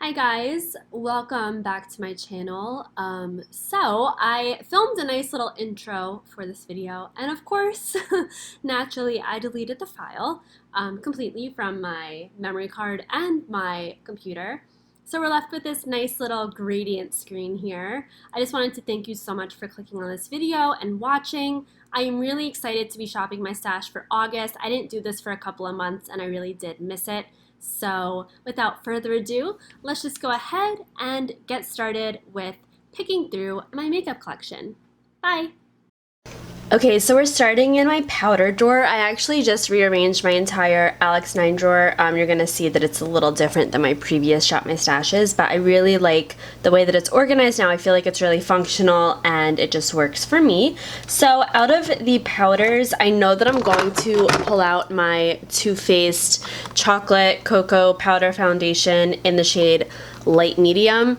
Hi guys, welcome back to my channel. So I filmed a nice little intro for this video, and of course, naturally I deleted the file completely from my memory card and my computer. So we're left with this nice little gradient screen here. I just wanted to thank you so much for clicking on this video and watching. I am really excited to be shopping my stash for August. I didn't do this for a couple of months and I really did miss it. So without further ado, let's just go ahead and get started with picking through my makeup collection. Bye! Okay, so we're starting in my powder drawer. I actually just rearranged my entire Alex 9 drawer. You're going to see that it's a little different than my previous Shop My Stashes, but I really like the way that it's organized now. I feel like it's really functional and it just works for me. So out of the powders, I know that I'm going to pull out my Too Faced Chocolate Cocoa Powder Foundation in the shade Light Medium.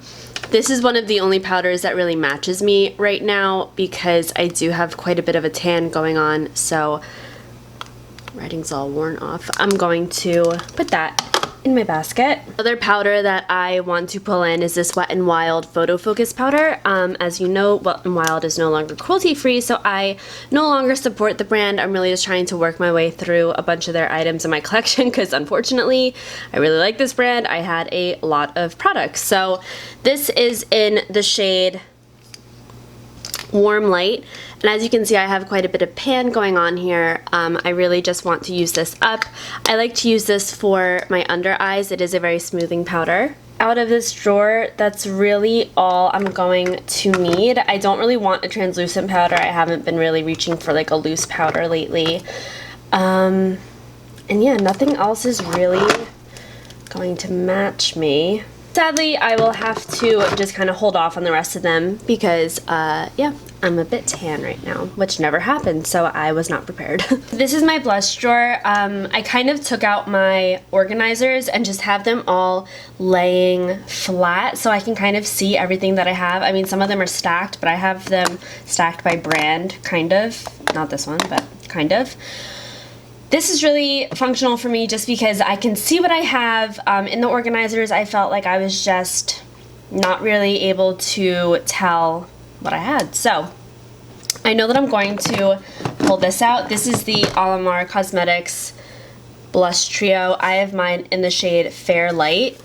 This is one of the only powders that really matches me right now because I do have quite a bit of a tan going on, so writing's all worn off. I'm going to put that in my basket. Another powder that I want to pull in is this Wet n Wild Photo Focus powder. As you know, Wet n Wild is no longer cruelty-free, so I no longer support the brand. I'm really just trying to work my way through a bunch of their items in my collection because unfortunately, I really like this brand. I had a lot of products. So this is in the shade Warm Light, and as you can see I have quite a bit of pan going on here. I really just want to use this up. I like to use this for my under eyes. It is a very smoothing powder. Out of this drawer, that's really all I'm going to need. I don't really want a translucent powder. I haven't been really reaching for like a loose powder lately. And yeah, nothing else is really going to match me. Sadly, I will have to just kind of hold off on the rest of them because, yeah, I'm a bit tan right now, which never happened, so I was not prepared. This is my blush drawer. I kind of took out my organizers and just have them all laying flat so I can kind of see everything that I have. I mean, some of them are stacked, but I have them stacked by brand, kind of. Not this one, but kind of. This is really functional for me just because I can see what I have. In the organizers, I felt like I was just not really able to tell what I had. So I know that I'm going to pull this out. This is the Alamar Cosmetics Blush Trio. I have mine in the shade Fair Light.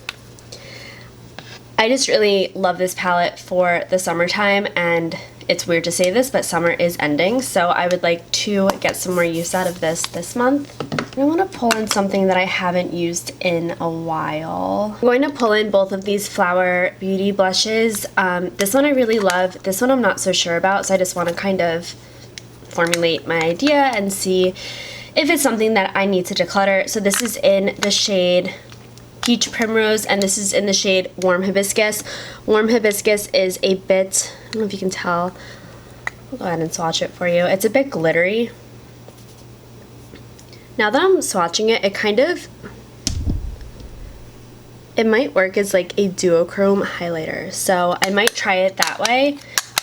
I just really love this palette for the summertime, and it's weird to say this, but summer is ending, so I would like to get some more use out of this month. I want to pull in something that I haven't used in a while. I'm going to pull in both of these Flower Beauty blushes. This one I really love. This one I'm not so sure about, so I just want to kind of formulate my idea and see if it's something that I need to declutter. So this is in the shade Peach Primrose, and this is in the shade Warm Hibiscus. Warm Hibiscus is a bit, I don't know if you can tell, I'll go ahead and swatch it for you. It's a bit glittery. Now that I'm swatching it, it might work as like a duochrome highlighter, so I might try it that way.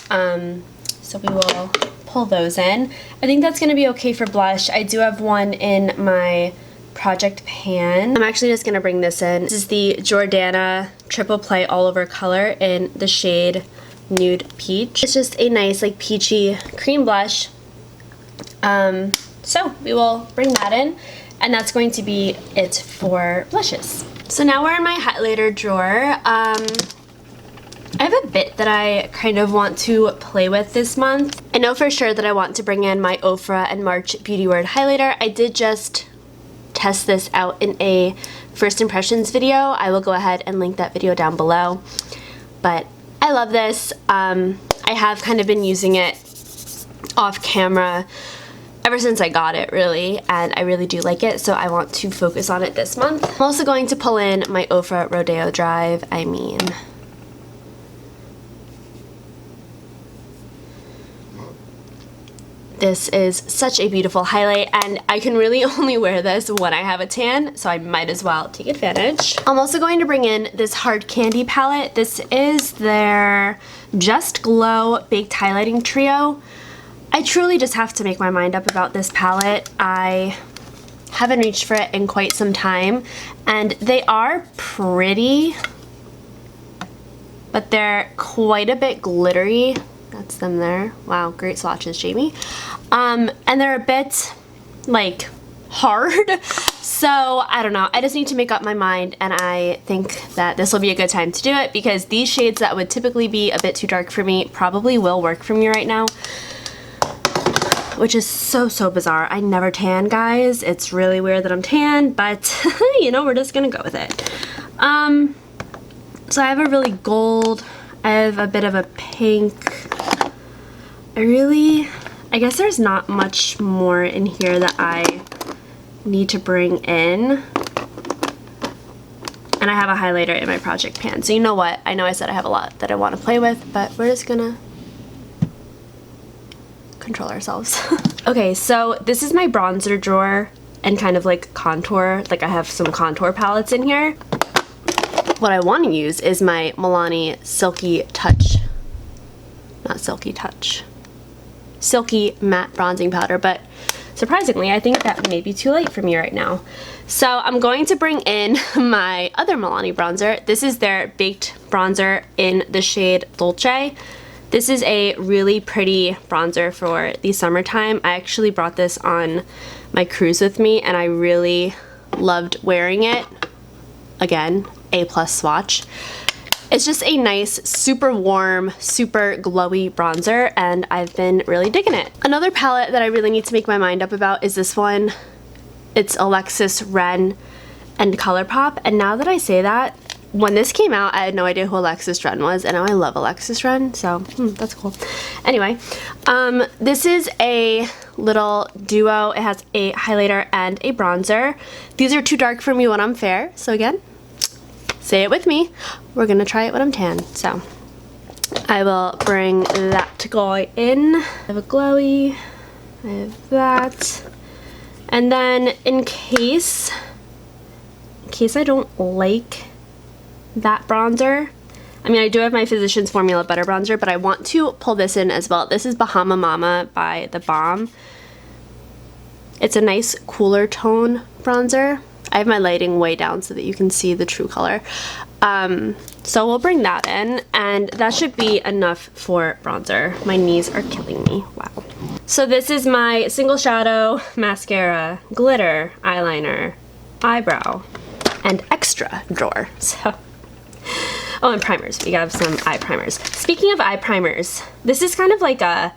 So we will pull those in. I think that's going to be okay for blush. I do have one in my project pan. I'm actually just going to bring this in. This is the Jordana Triple Play All Over Color in the shade Nude Peach. It's just a nice like peachy cream blush. So we will bring that in, and that's going to be it for blushes. So now we're in my highlighter drawer. I have a bit that I kind of want to play with this month. I know for sure that I want to bring in my Ofra and March Beauty Word highlighter. I did just test this out in a first impressions video. I will go ahead and link that video down below. But I love this. I have kind of been using it off camera ever since I got it, really, and I really do like it, so I want to focus on it this month. I'm also going to pull in my Ofra Rodeo Drive. This is such a beautiful highlight, and I can really only wear this when I have a tan, so I might as well take advantage. I'm also going to bring in this Hard Candy palette. This is their Just Glow Baked Highlighting Trio. I truly just have to make my mind up about this palette. I haven't reached for it in quite some time, and they are pretty but they're quite a bit glittery. That's them there. Wow, great swatches, Jamie. And they're a bit like hard. So I don't know, I just need to make up my mind, and I think that this will be a good time to do it because these shades that would typically be a bit too dark for me probably will work for me right now, which is so bizarre. I never tan, guys. It's really weird that I'm tan, but you know, we're just gonna go with it. So I have a really gold, I have a bit of a pink. I guess there's not much more in here that I need to bring in. And I have a highlighter in my project pan. So you know what? I know I said I have a lot that I want to play with, but we're just gonna control ourselves. Okay, so this is my bronzer drawer and kind of like contour. Like I have some contour palettes in here. What I want to use is my Milani Silky Touch, not Silky Touch, Silky Matte Bronzing Powder, but surprisingly, I think that may be too late for me right now. So I'm going to bring in my other Milani bronzer. This is their Baked Bronzer in the shade Dolce. This is a really pretty bronzer for the summertime. I actually brought this on my cruise with me and I really loved wearing it. Again, A+ swatch. It's just a nice, super warm, super glowy bronzer, and I've been really digging it. Another palette that I really need to make my mind up about is this one. It's Alexis Ren and ColourPop, and now that I say that, when this came out, I had no idea who Alexis Ren was, and now I love Alexis Ren, so that's cool. Anyway, this is a little duo. It has a highlighter and a bronzer. These are too dark for me when I'm fair, so again, say it with me. We're gonna try it when I'm tan. So I will bring that guy in. I have a glowy, I have that. And then in case I don't like that bronzer, I mean, I do have my Physicians Formula Butter Bronzer, but I want to pull this in as well. This is Bahama Mama by The Balm. It's a nice cooler tone bronzer. I have my lighting way down so that you can see the true color. So we'll bring that in, and that should be enough for bronzer. My knees are killing me, wow. So this is my single shadow, mascara, glitter, eyeliner, eyebrow, and extra drawer. So, oh, and primers. We have some eye primers. Speaking of eye primers, this is kind of like a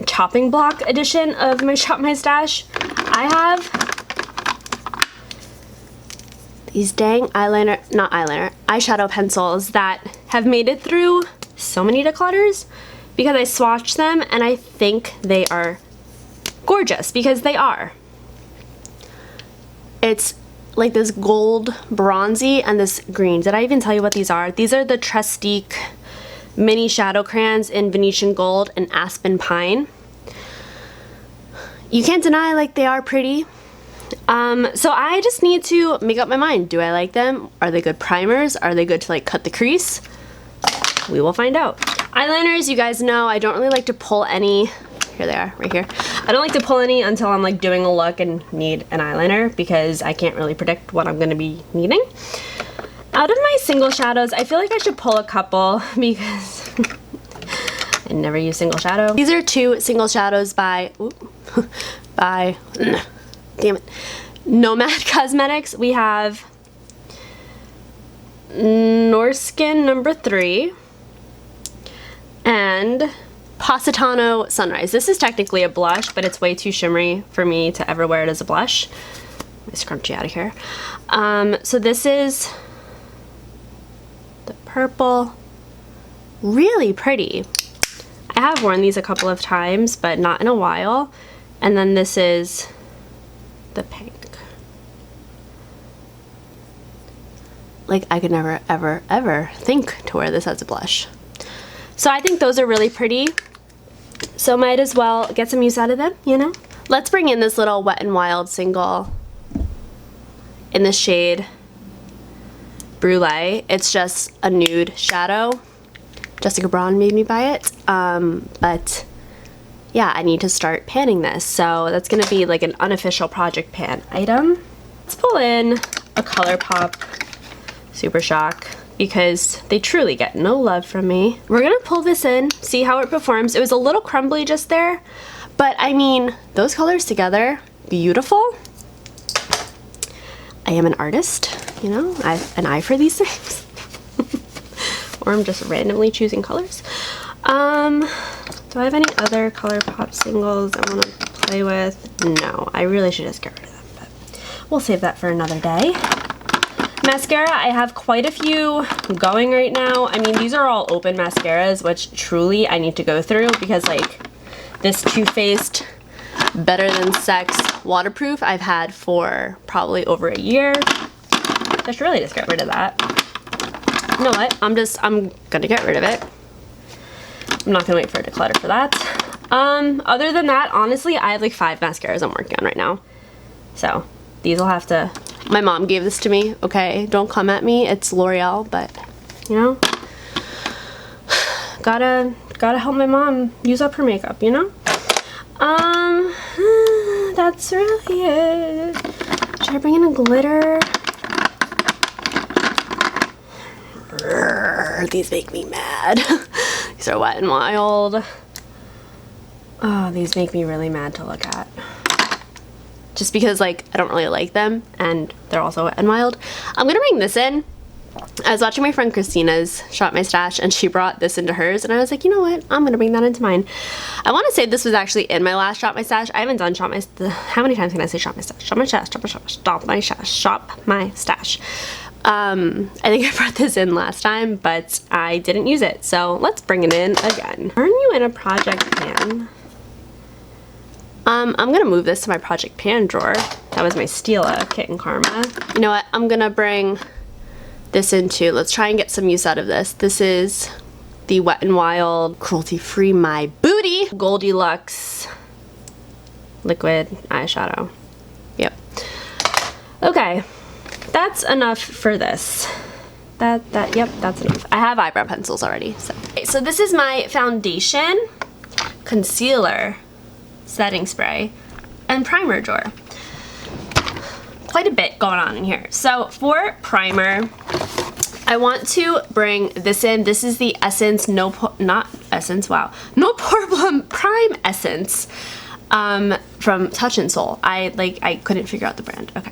chopping block edition of my Shop My Stash. I have these dang eyeshadow pencils that have made it through so many declutters because I swatched them and I think they are gorgeous, because they are. It's like this gold bronzy and this green. Did I even tell you what these are? These are the Trestique mini shadow crayons in Venetian Gold and Aspen Pine. You can't deny, like, they are pretty. So I just need to make up my mind. Do I like them? Are they good primers? Are they good to like cut the crease? We will find out. Eyeliners, you guys know I don't really like to pull any. Here they are, right here. I don't like to pull any until I'm like doing a look and need an eyeliner, because I can't really predict what I'm gonna be needing. Out of my single shadows, I feel like I should pull a couple because I never use single shadow. These are two single shadows by, damn it, Nomad Cosmetics. We have Norskin number 3 and Positano Sunrise. This is technically a blush, but it's way too shimmery for me to ever wear it as a blush. Let me scrunchie out of here. So this is the purple. Really pretty. I have worn these a couple of times, but not in a while. And then this is the pink. Like, I could never, ever, ever think to wear this as a blush. So I think those are really pretty. So might as well get some use out of them, you know? Let's bring in this little Wet n Wild single in the shade Brulee. It's just a nude shadow. Jessica Braun made me buy it. But yeah, I need to start panning this. So that's gonna be like an unofficial project pan item. Let's pull in a ColourPop Super Shock because they truly get no love from me. We're gonna pull this in, see how it performs. It was a little crumbly just there, but I mean, those colors together, beautiful. I am an artist, you know, I have an eye for these things. Or I'm just randomly choosing colors. Do I have any other ColourPop singles I want to play with? No, I really should just get rid of them, but we'll save that for another day. Mascara, I have quite a few going right now. I mean, these are all open mascaras, which truly I need to go through because like this Too Faced Better Than Sex waterproof I've had for probably over a year. I should really just get rid of that. You know what? I'm gonna get rid of it. I'm not gonna wait for it to clutter for that. Other than that, honestly, I have like 5 mascaras I'm working on right now. So these will have to, my mom gave this to me, okay? Don't come at me, it's L'Oreal, but you know, gotta help my mom use up her makeup, you know? That's really it. Should I bring in a glitter? These make me mad. These are Wet n Wild. Oh, these make me really mad to look at. Just because like I don't really like them and they're also Wet n Wild. I'm gonna bring this in. I was watching my friend Christina's Shop My Stash and she brought this into hers and I was like, you know what? I'm gonna bring that into mine. I want to say this was actually in my last Shop My Stash. I haven't done Shop My Stash. How many times can I say Shop My Stash? Shop My Stash, Shop My Stash, Shop My Stash, Shop My Stash. I think I brought this in last time, but I didn't use it. So let's bring it in again. Turn you in a project pan. I'm gonna move this to my project pan drawer. That was my Stila Kit and Karma. You know what? I'm gonna bring this into, let's try and get some use out of this. This is the Wet n Wild Cruelty-Free My Booty Goldilux liquid eyeshadow. Yep. Okay. That's enough for this. Yep, that's enough. I have eyebrow pencils already. So, okay, so this is my foundation, concealer, setting spray, and primer drawer. Quite a bit going on in here. So for primer, I want to bring this in. This is the Essence No Problem Prime Essence from Touch in Sol. I couldn't figure out the brand. Okay.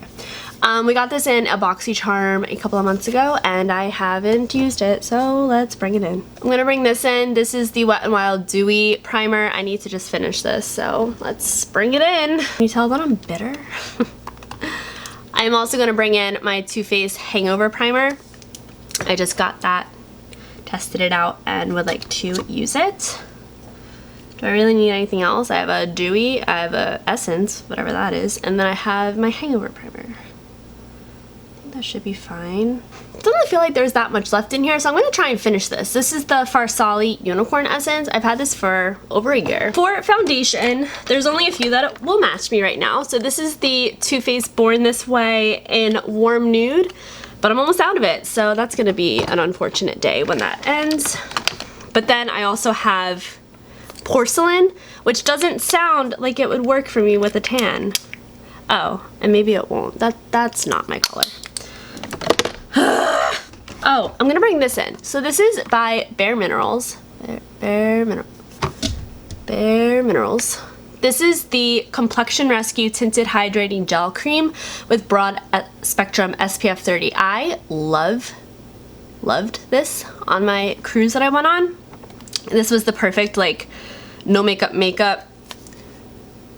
We got this in a BoxyCharm a couple of months ago and I haven't used it, so let's bring it in. I'm gonna bring this in. This is the Wet n Wild Dewy Primer. I need to just finish this, so let's bring it in. Can you tell that I'm bitter? I'm also gonna bring in my Too Faced Hangover Primer. I just got that, tested it out, and would like to use it. Do I really need anything else? I have a Dewy, I have a Essence, whatever that is, and then I have my Hangover Primer. That should be fine. It doesn't feel like there's that much left in here, so I'm going to try and finish this. This is the Farsali Unicorn Essence. I've had this for over a year. For foundation, there's only a few that will match me right now. So this is the Too Faced Born This Way in Warm Nude, but I'm almost out of it, so that's going to be an unfortunate day when that ends. But then I also have Porcelain, which doesn't sound like it would work for me with a tan. Oh, and maybe it won't. That's not my color. Oh, I'm gonna bring this in. So this is by Bare Minerals. Bare Minerals. This is the Complexion Rescue Tinted Hydrating Gel Cream with broad spectrum SPF 30. I loved this on my cruise that I went on. This was the perfect like no makeup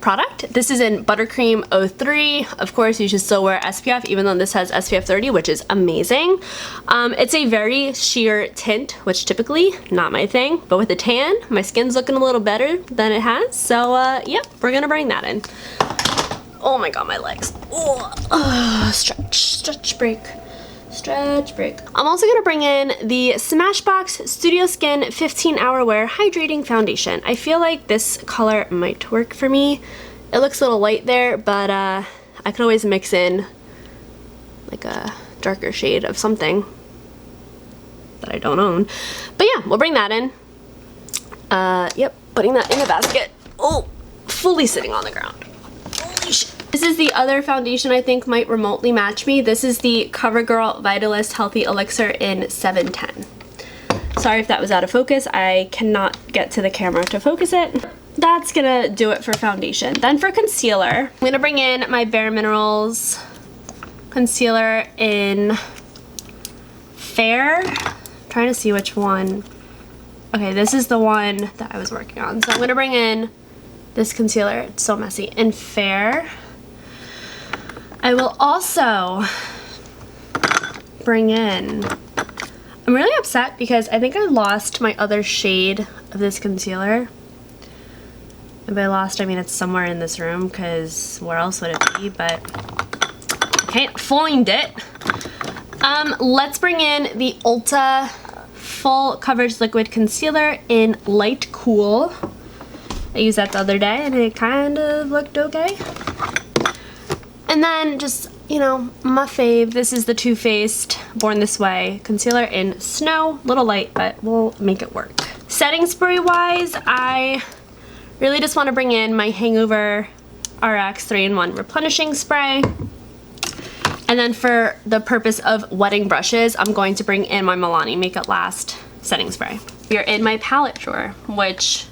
product. This is in Buttercream 03. Of course, you should still wear SPF, even though this has SPF 30, which is amazing. It's a very sheer tint, which typically not my thing, but with a tan, my skin's looking a little better than it has. So, yep, we're gonna bring that in. Oh my god, my legs. Oh, stretch break. Stretch break. I'm also gonna bring in the Smashbox Studio Skin 15-Hour Wear Hydrating Foundation. I feel like this color might work for me. It looks a little light there, but I could always mix in like a darker shade of something that I don't own. But yeah, we'll bring that in. Yep, putting that in the basket. Oh, fully sitting on the ground. Holy shit. This is the other foundation I think might remotely match me. This is the CoverGirl Vitalist Healthy Elixir in 710. Sorry if that was out of focus. I cannot get to the camera to focus it. That's gonna do it for foundation. Then for concealer, I'm gonna bring in my Bare Minerals concealer in Fair. I'm trying to see which one. Okay, this is the one that I was working on. So I'm gonna bring in this concealer. It's so messy. In Fair. I will also bring in, I'm really upset because I think I lost my other shade of this concealer. And by lost, I mean it's somewhere in this room because where else would it be? But I can't find it. Let's bring in the Ulta Full Coverage Liquid Concealer in Light Cool. I used that the other day and it kind of looked okay. And then just, you know, my fave, this is the Too Faced Born This Way concealer in Snow. Little light, but we'll make it work. Setting spray wise, I really just want to bring in my Hangover RX 3-in-1 replenishing spray. And then for the purpose of wetting brushes, I'm going to bring in my Milani Make It Last setting spray. We are in my palette drawer, which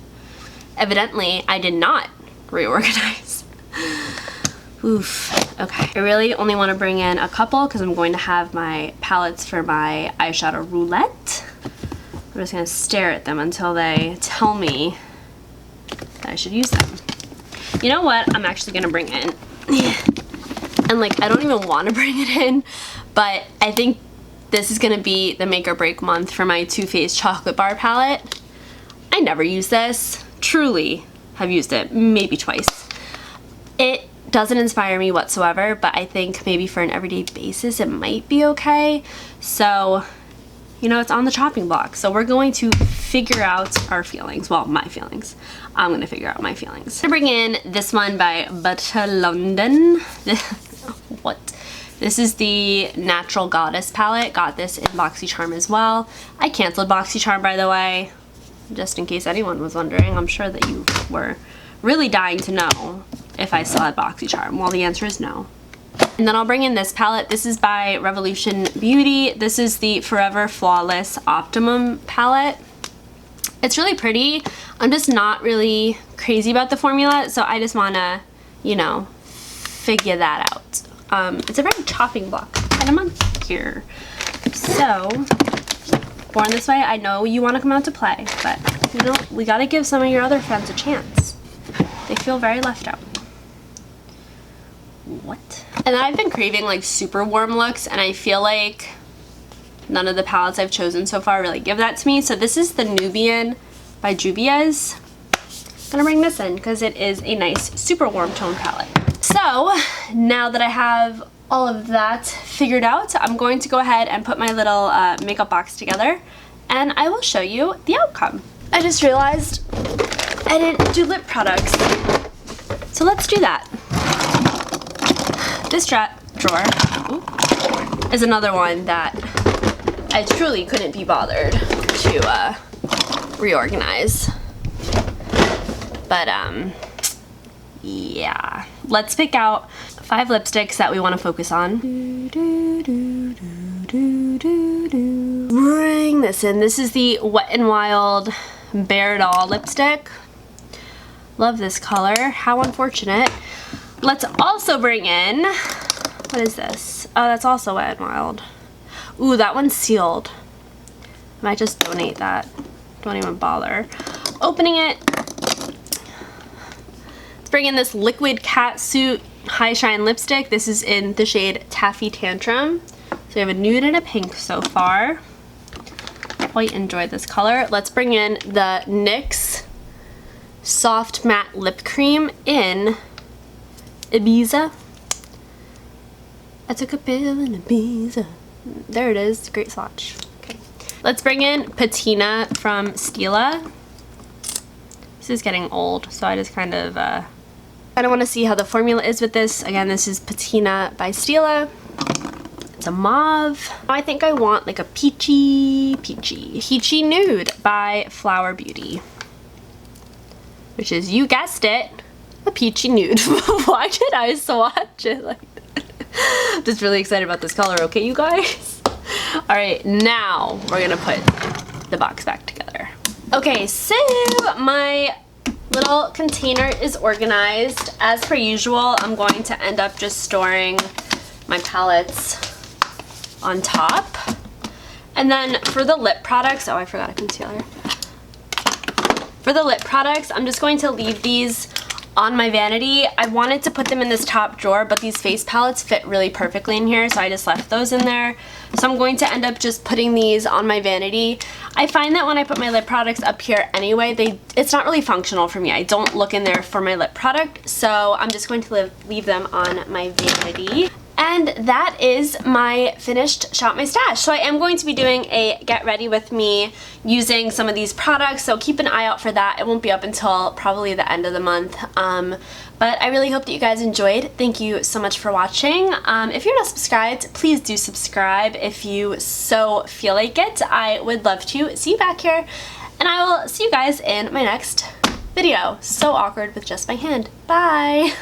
evidently I did not reorganize. Oof. Okay, I really only want to bring in a couple because I'm going to have my palettes for my eyeshadow roulette. I'm just going to stare at them until they tell me that I should use them. You know what I'm actually going to bring in? And like, I don't even want to bring it in, but I think this is going to be the make or break month for my Too Faced Chocolate Bar palette. I never use this. Truly have used it maybe twice. It doesn't inspire me whatsoever, but I think maybe for an everyday basis it might be okay. So, you know, it's on the chopping block. So we're going to figure out our feelings. Well, my feelings. I'm going to figure out my feelings. I'm going to bring in this one by Butter London. What? This is the Natural Goddess palette. Got this in BoxyCharm as well. I canceled BoxyCharm, by the way, just in case anyone was wondering. I'm sure that you were really dying to know if I still had BoxyCharm. Well, the answer is no. And then I'll bring in this palette. This is by Revolution Beauty. This is the Forever Flawless Optimum palette. It's really pretty. I'm just not really crazy about the formula, so I just want to, you know, figure that out. It's a very chopping block kind of month here. So, Born This Way, I know you want to come out to play, but, you know, we got to give some of your other friends a chance. They feel very left out. What? And I've been craving like super warm looks, and I feel like none of the palettes I've chosen so far really give that to me. So this is the Nubian by Juvia's. I'm gonna bring this in because it is a nice super warm tone palette. So now that I have all of that figured out, I'm going to go ahead and put my little makeup box together and I will show you the outcome. I just realized I didn't do lip products, so let's do that. This drawer is another one that I truly couldn't be bothered to reorganize. But yeah, let's pick out 5 lipsticks that we want to focus on. Bring this in. This is the Wet n Wild Bare Doll lipstick. Love this color. How unfortunate. Let's also bring in, what is this? Oh, that's also Wet n Wild. Ooh, that one's sealed. I might just donate that. Don't even bother opening it. Let's bring in this Liquid Catsuit High Shine lipstick. This is in the shade Taffy Tantrum. So we have a nude and a pink so far. Quite enjoy this color. Let's bring in the NYX Soft Matte Lip Cream in Ibiza. I took a pill in Ibiza. There it is. Great swatch. Okay. Let's bring in Patina from Stila. This is getting old, so I just kind of want to see how the formula is with this. Again, this is Patina by Stila. It's a mauve. I think I want like a peachy nude by Flower Beauty, which is, you guessed it, a peachy nude. Why did I swatch it like that? Just really excited about this color, okay, you guys? Alright, now we're gonna put the box back together. Okay, so my little container is organized. As per usual, I'm going to end up just storing my palettes on top. And then for the lip products, oh, I forgot a concealer. For the lip products, I'm just going to leave these on my vanity. I wanted to put them in this top drawer, but these face palettes fit really perfectly in here, so I just left those in there. So I'm going to end up just putting these on my vanity. I find that when I put my lip products up here anyway, it's not really functional for me. I don't look in there for my lip product, so I'm just going to leave them on my vanity. And that is my finished Shop My Stash. So I am going to be doing a get ready with me using some of these products, so keep an eye out for that. It won't be up until probably the end of the month. But I really hope that you guys enjoyed. Thank you so much for watching. If you're not subscribed, please do subscribe if you so feel like it. I would love to see you back here, and I will see you guys in my next video. So awkward with just my hand. Bye!